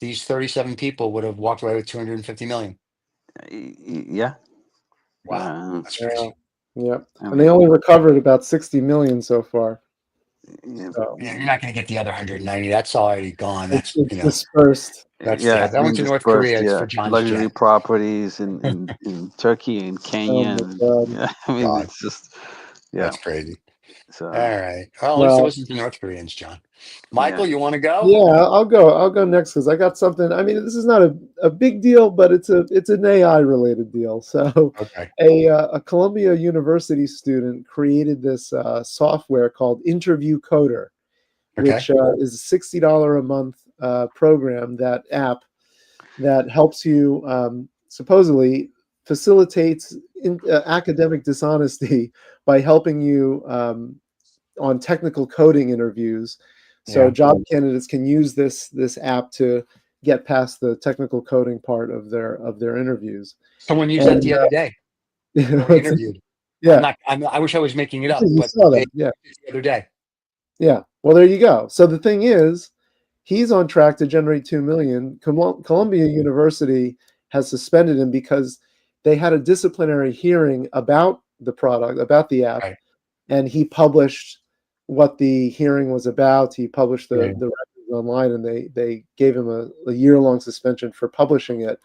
these 37 people would have walked away with 250 million. Yeah. Wow, that's crazy. Yeah, and they only recovered about 60 million so far. Yeah, you're not going to get the other 190. That's already gone. That's dispersed. That's that went to North Korea. It's for John's luxury jet. properties in Turkey and Kenya. I mean, it's just that's crazy. So all right. Well, at least it wasn't the North Koreans, John. Michael, you want to go? Yeah, I'll go next because I got something. I mean, this is not a big deal, but it's an AI related deal. So, a Columbia University student created this software called Interview Coder, which is a $60 a month program, app that helps you supposedly facilitates academic dishonesty by helping you on technical coding interviews. So job candidates can use this app to get past the technical coding part of their interviews. Someone used that the other day. Interviewed. Yeah, I wish I was making it up, but the other day. Yeah. Well, there you go. So the thing is, he's on track to generate 2 million. Columbia University has suspended him because they had a disciplinary hearing about the product, about the app, and he published what the hearing was about. He published the records online, and they gave him a year-long suspension for publishing it,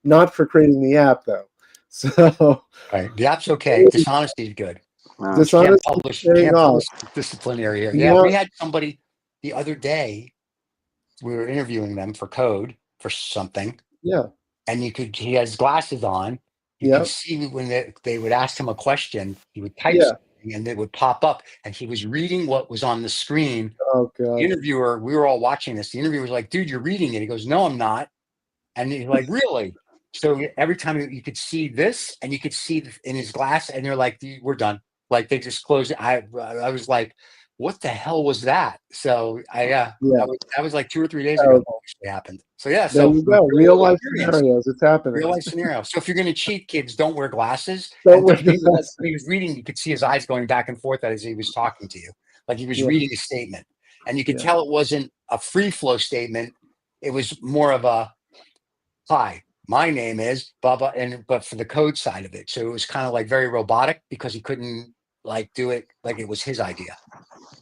not for creating the app, though. So the app's okay. Dishonesty is good. You can't publish disciplinary here. Yeah, we had somebody the other day. We were interviewing them for code for something. Yeah, and he has glasses on. You could see when they would ask him a question, he would type something and it would pop up, and he was reading what was on the screen. Oh God! The interviewer, we were all watching this. The interviewer was like, "Dude, you're reading it." He goes, "No, I'm not." And he's like, "Really?" So every time you could see this, and you could see in his glass, and they're like, "We're done." Like they just closed it. I was like, "What the hell was that?" So that was like 2 or 3 days ago. That actually happened. So there you go. Real life scenarios. It's happening. Real life scenario. So if you're going to cheat, kids, don't wear glasses. Don't wear glasses. He was reading. You could see his eyes going back and forth as he was talking to you, like he was reading a statement, and you could tell it wasn't a free flow statement. It was more of a, "Hi, my name is Bubba," but for the code side of it. So it was kind of like very robotic because he couldn't like do it like it was his idea.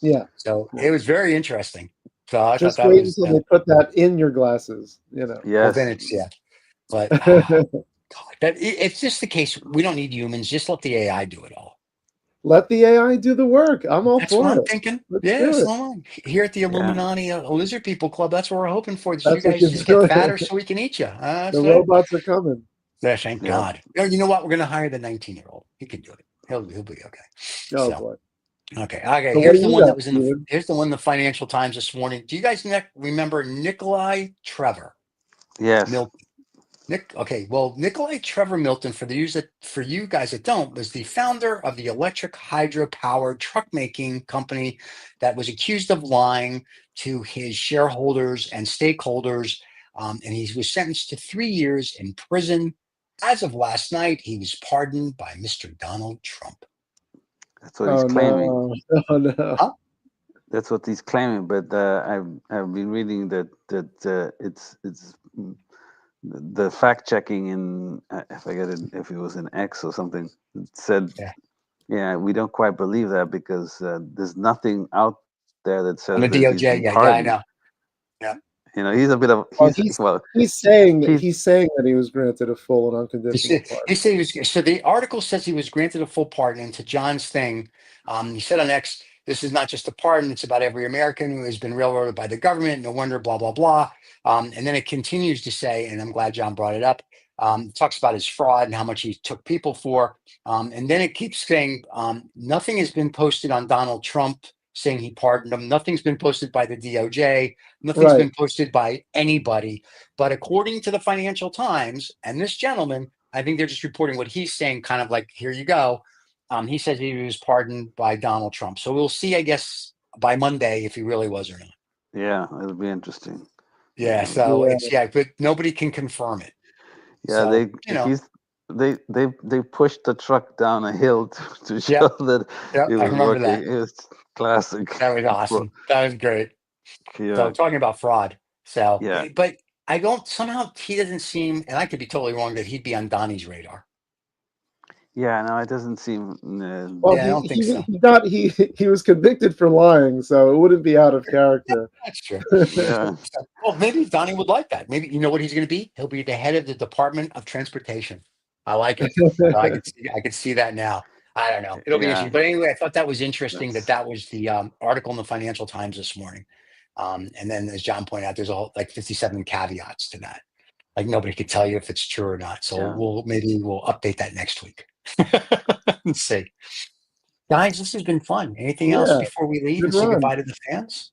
Yeah. So it was very interesting. So I just thought wait until they put that in your glasses. Yes. Well, then it's but God, it's just the case. We don't need humans. Just let the AI do it all. Let the AI do the work. I'm all that's for what it. I'm thinking. Let's Here at the Illuminati Lizard People Club, that's what we're hoping for. You guys just get fatter so we can eat you. The robots are coming. Yeah, thank God. You know what? We're going to hire the 19-year-old. He can do it. He'll be okay. Oh boy. Okay. So here's the one that was here's the one in the Financial Times this morning. Do you guys remember Nikolai Trevor? Yes. Milton. Nikolai Trevor Milton, for you guys that don't, was the founder of the electric hydro-powered truck-making company that was accused of lying to his shareholders and stakeholders, and he was sentenced to 3 years in prison. As of last night, he was pardoned by Mr. Donald Trump. That's what he's claiming. No. Huh? That's what he's claiming. But I've been reading that it's the fact checking in, I forget if it was in X or something, said, we don't quite believe that because there's nothing out there that says the DOJ. I know. Yeah. He's a bit of he's saying that he was granted a full and unconditional pardon. So the article says he was granted a full pardon. And to John's thing, he said on X, this is not just a pardon, it's about every American who has been railroaded by the government. No wonder, blah, blah, blah. And then it continues to say, and I'm glad John brought it up, talks about his fraud and how much he took people for. And then it keeps saying, nothing has been posted on Donald Trump's saying he pardoned him. Nothing's been posted by the DOJ. Nothing's been posted by anybody. But according to the Financial Times and this gentleman, I think they're just reporting what he's saying, kind of like, here you go. He says he was pardoned by Donald Trump. So we'll see, I guess, by Monday if he really was or not. Yeah, it'll be interesting. Yeah, so it's but nobody can confirm it. Yeah, so, they pushed the truck down a hill to show that it was working. That. It was classic. That was awesome. That was great. Yeah. So talking about fraud. So yeah, but I don't somehow he doesn't seem, and I could be totally wrong, that he'd be on Donnie's radar. Yeah, no, it doesn't seem. Well, I don't think so. He was convicted for lying, so it wouldn't be out of character. That's true. Yeah. Well, maybe Donnie would like that. Maybe you know what he's going to be? He'll be the head of the Department of Transportation. I like it. I could see that now. I don't know. It'll be interesting. But anyway, I thought that was interesting. That was the article in the Financial Times this morning. And then, as John pointed out, there's all like 57 caveats to that. Like nobody could tell you if it's true or not. So we'll update that next week. Let's see. Guys, this has been fun. Anything else before we leave and say goodbye to the fans?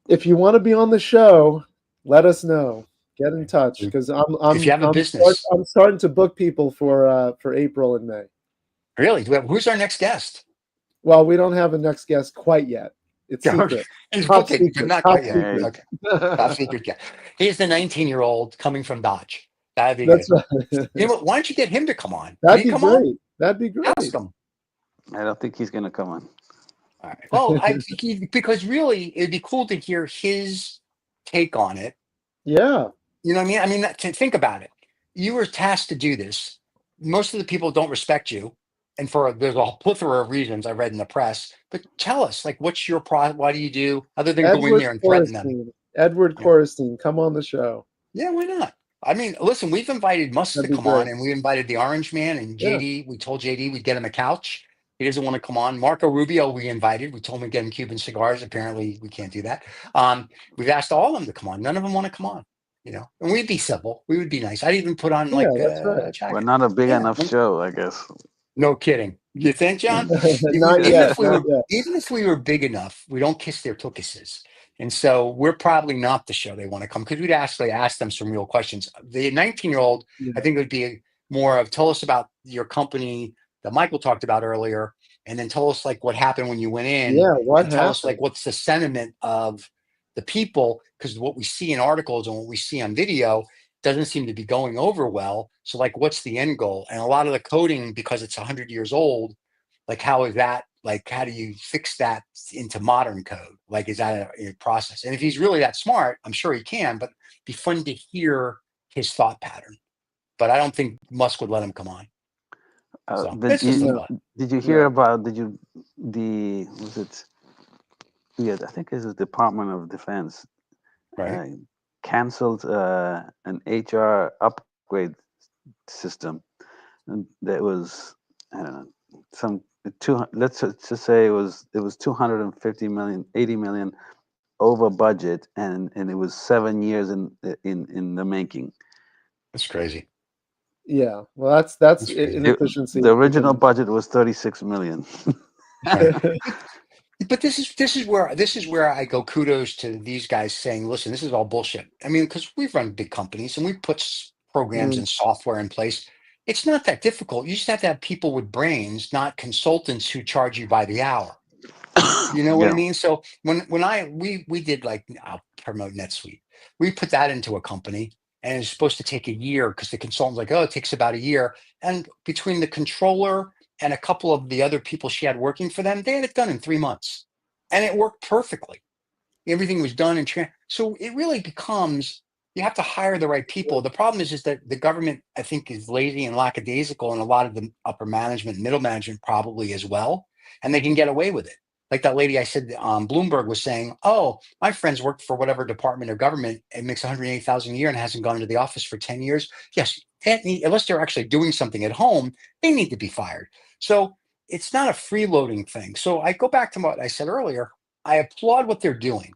If you want to be on the show, let us know. Get in touch because if you have a business, I'm starting to book people for April and May. Really? Who's our next guest? Well, we don't have a next guest quite yet. It's secret. Top secret. Not quite yet. Okay. Top secret. Yeah. He's the 19-year-old coming from Dodge. That'd be good. Right. You know, why don't you get him to come on? That'd be great. That'd be great. Ask him. I don't think he's going to come on. All right. Well, because really, it'd be cool to hear his take on it. Yeah. You know what I mean? I mean, to think about it. You were tasked to do this. Most of the people don't respect you. And there's a plethora of reasons I read in the press. But tell us, like, what's your what do you do other than go in there and threaten them? Edward Korestein, come on the show. Yeah, why not? I mean, listen, we've invited Musk to come on, and we invited the Orange Man and JD. Yeah. We told JD we'd get him a couch. He doesn't want to come on. Marco Rubio, we invited. We told him to get him Cuban cigars. Apparently, we can't do that. We've asked all of them to come on. None of them want to come on. You know, and we'd be civil. We would be nice. I'd even put on that's right. We're not a big enough show, I guess. No kidding. You think, John? Not yet. Even if we were big enough, we don't kiss their tuchuses. And so we're probably not the show they want to come because we'd actually ask them some real questions. The 19-year-old, I think it would be more of tell us about your company that Michael talked about earlier, and then tell us like what happened when you went in. Yeah, what happened? Tell us like what's the sentiment of the people, because what we see in articles and what we see on video doesn't seem to be going over well. So like, what's the end goal? And a lot of the coding, because it's 100 years old, like how is that, like, how do you fix that into modern code? Like, is that a process? And if he's really that smart, I'm sure he can, but it'd be fun to hear his thought pattern. But I don't think Musk would let him come on. Did you hear about, I think this is Department of Defense. Right. Canceled an HR upgrade system. And that was, I don't know, let's just say it was 250 million, 80 million over budget, and it was 7 years in the making. That's crazy. Yeah, well, that's inefficiency. The original budget was 36 million. But this is where I go kudos to these guys saying, listen, this is all bullshit. I mean, because we've run big companies and we put programs and software in place. It's not that difficult. You just have to have people with brains, not consultants who charge you by the hour. You know what I mean? So when we did, like, I'll promote NetSuite. We put that into a company, and it's supposed to take a year because the consultant's like, oh, it takes about a year. And between the controller and a couple of the other people she had working for them, they had it done in 3 months, and it worked perfectly. Everything was done so it really becomes, you have to hire the right people. The problem is that the government, I think, is lazy and lackadaisical, and a lot of the upper management, middle management probably as well, and they can get away with it. Like that lady I said, Bloomberg was saying, oh, my friend's worked for whatever department of government and makes $180,000 a year and hasn't gone into the office for 10 years. Yes, unless they're actually doing something at home, they need to be fired. So it's not a freeloading thing. So I go back to what I said earlier. I applaud what they're doing.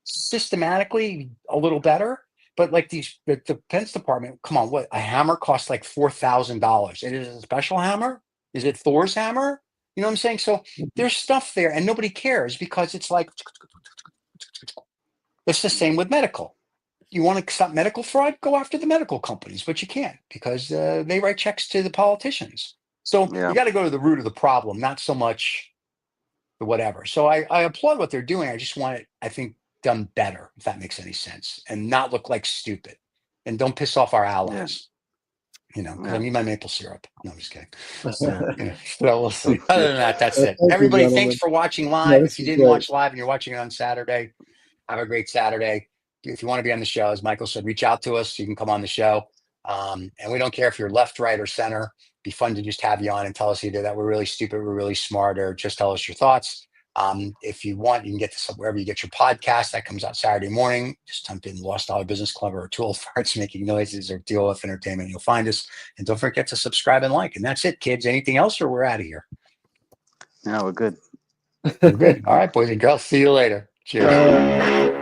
Systematically, a little better, but like the Defense Department, come on, what, a hammer costs like $4,000. It is a special hammer? Is it Thor's hammer? You know what I'm saying? So there's stuff there and nobody cares because it's like, it's the same with medical. You want to stop medical fraud? Go after the medical companies, but you can't because they write checks to the politicians. So you got to go to the root of the problem, not so much the whatever. So I applaud what they're doing. I just want it, I think, done better, if that makes any sense, and not look like stupid. And don't piss off our allies. You know, because I need my maple syrup. No, I'm just kidding. So, so we'll see. Other than that, that's it. Everybody, thanks for watching live. If you didn't watch live and you're watching it on Saturday, have a great Saturday. If you want to be on the show, as Michael said, reach out to us. You can come on the show. And we don't care if you're left, right, or center. It'd be fun to just have you on and tell us either that we're really stupid, we're really smart, or just tell us your thoughts. If you want, you can get this wherever you get your podcast. That comes out Saturday morning. Just type in Lost Dollar Business Club or Tool Farts Making Noises or DOF Entertainment. You'll find us. And don't forget to subscribe and like. And that's it, kids. Anything else, or we're out of here? No, we're good. We're good. All right, boys and girls. See you later. Cheers.